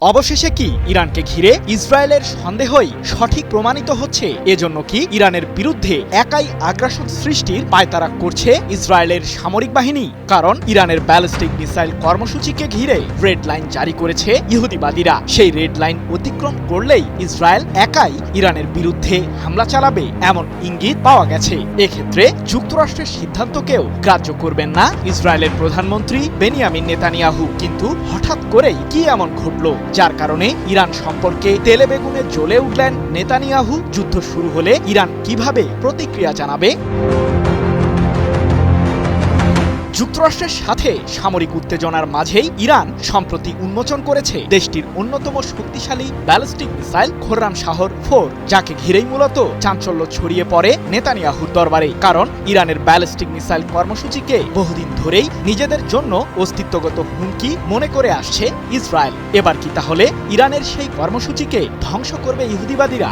অবশেষে কি ইরানকে ঘিরে ইসরায়েলের সন্দেহই সঠিক প্রমাণিত হচ্ছে? এজন্য কি ইরানের বিরুদ্ধে একাই আগ্রাসন সৃষ্টির পায়তারা করছে ইসরায়েলের সামরিক বাহিনী? কারণ ইরানের ব্যালিস্টিক মিসাইল কর্মসূচিকে ঘিরে রেড লাইন জারি করেছে ইহুদিবাদীরা। সেই রেড লাইন অতিক্রম করলেই ইসরায়েল একাই ইরানের বিরুদ্ধে হামলা চালাবে এমন ইঙ্গিত পাওয়া গেছে। এক্ষেত্রে যুক্তরাষ্ট্রের সিদ্ধান্তকেও গ্রাহ্য করবেন না ইসরায়েলের প্রধানমন্ত্রী বেনিয়ামিন নেতানিয়াহু। কিন্তু হঠাৎ করেই কি এমন ঘটল যার কারণে ইরান সম্পর্কে তেলে বেগুনে জ্বলে উঠলেন নেতানিয়াহু? যুদ্ধ শুরু হলে ইরান কিভাবে প্রতিক্রিয়া জানাবে? যুক্তরাষ্ট্রের সাথে সামরিক উত্তেজনার মাঝেই ইরান সম্প্রতি উন্মোচন করেছে দেশটির অন্যতম শক্তিশালী ব্যালিস্টিক মিসাইল খোররাম শাহর 4, যাকে ঘিরেই মূলত চাঞ্চল্য ছড়িয়ে পড়ে নেতানিয়াহুর দরবারে। কারণ ইরানের ব্যালিস্টিক মিসাইল কর্মসূচিকে বহুদিন ধরেই নিজেদের জন্য অস্তিত্বগত হুমকি মনে করে আসছে ইসরায়েল। এবার কি তাহলে ইরানের সেই কর্মসূচিকে ধ্বংস করবে ইহুদিবাদীরা?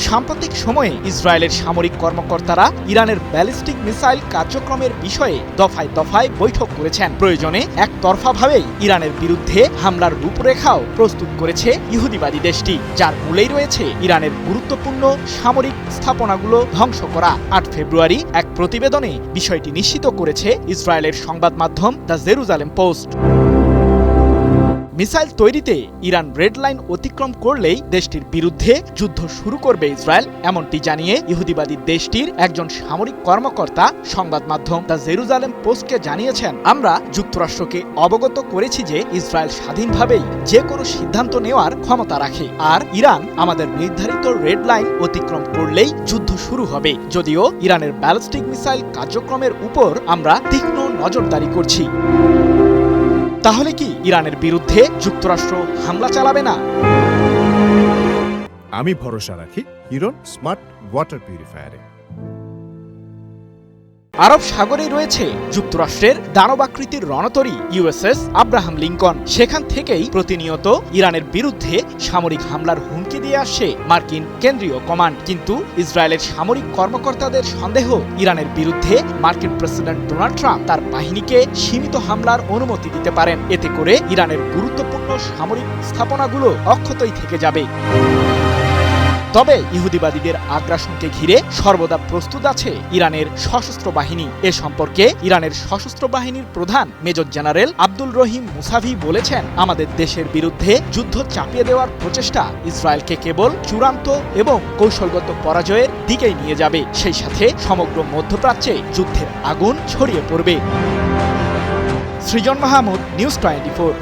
সাম্প্রতিক সময়ে ইসরায়েলের সামরিক কর্মকর্তারা ইরানের ব্যালিস্টিক মিসাইল কার্যক্রমের বিষয়ে দফায় দফায় বৈঠক করেছেন। প্রয়োজনে একতরফাভাবেই ইরানের বিরুদ্ধে হামলার রূপরেখাও প্রস্তুত করেছে ইহুদিবাদী দেশটি, যার মূলেই রয়েছে ইরানের গুরুত্বপূর্ণ সামরিক স্থাপনাগুলো ধ্বংস করা। 8 ফেব্রুয়ারি এক প্রতিবেদনে বিষয়টি নিশ্চিত করেছে ইসরায়েলের সংবাদ মাধ্যম দ্য জেরুজালেম পোস্ট। মিসাইল তৈরিতে ইরান রেড লাইন অতিক্রম করলেই দেশটির বিরুদ্ধে যুদ্ধ শুরু করবে ইসরায়েল, এমনটি জানিয়ে ইহুদিবাদী দেশটির একজন সামরিক কর্মকর্তা সংবাদ মাধ্যম দ্য জেরুজালেম পোস্টকে জানিয়েছেন, আমরা যুক্তরাষ্ট্রকে অবগত করেছি যে ইসরায়েল স্বাধীনভাবেই যে কোনো সিদ্ধান্ত নেওয়ার ক্ষমতা রাখে, আর ইরান আমাদের নির্ধারিত রেড লাইন অতিক্রম করলেই যুদ্ধ শুরু হবে। যদিও ইরানের ব্যালিস্টিক মিসাইল কার্যক্রমের উপর আমরা তীক্ষ্ণ নজরদারি করছি। তাহলে কি ইরানের বিরুদ্ধে যুক্তরাষ্ট্র হামলা চালাবে না? আমি ভরসা রাখি হিরন স্মার্ট ওয়াটার পিউরিফায়ারে। আরব সাগরে রয়েছে যুক্তরাষ্ট্রের দানবাকৃতির রণতরী ইউএসএস আব্রাহাম লিঙ্কন। সেখান থেকেই প্রতিনিয়ত ইরানের বিরুদ্ধে সামরিক হামলার হুমকি দিয়ে আসছে মার্কিন কেন্দ্রীয় কমান্ড। কিন্তু ইসরায়েলের সামরিক কর্মকর্তাদের সন্দেহ, ইরানের বিরুদ্ধে মার্কিন প্রেসিডেন্ট ডোনাল্ড ট্রাম্প তার বাহিনীকে সীমিত হামলার অনুমতি দিতে পারেন। এতে করে ইরানের গুরুত্বপূর্ণ সামরিক স্থাপনাগুলো অক্ষতই থেকে যাবে। তবে ইহুদিবাদীদের আগ্রাসনকে ঘিরে সর্বদা প্রস্তুত আছে ইরানের সশস্ত্র বাহিনী। এ সম্পর্কে ইরানের সশস্ত্র বাহিনীর প্রধান মেজর জেনারেল আব্দুল রহিম মুসাভি বলেছেন, আমাদের দেশের বিরুদ্ধে যুদ্ধ চাপিয়ে দেওয়ার প্রচেষ্টা ইসরায়েলকে কেবল চূড়ান্ত এবং কৌশলগত পরাজয়ের দিকেই নিয়ে যাবে। সেই সাথে সমগ্র মধ্যপ্রাচ্যে যুদ্ধের আগুন ছড়িয়ে পড়বে। সৃজন মাহমুদ, নিউজ 24।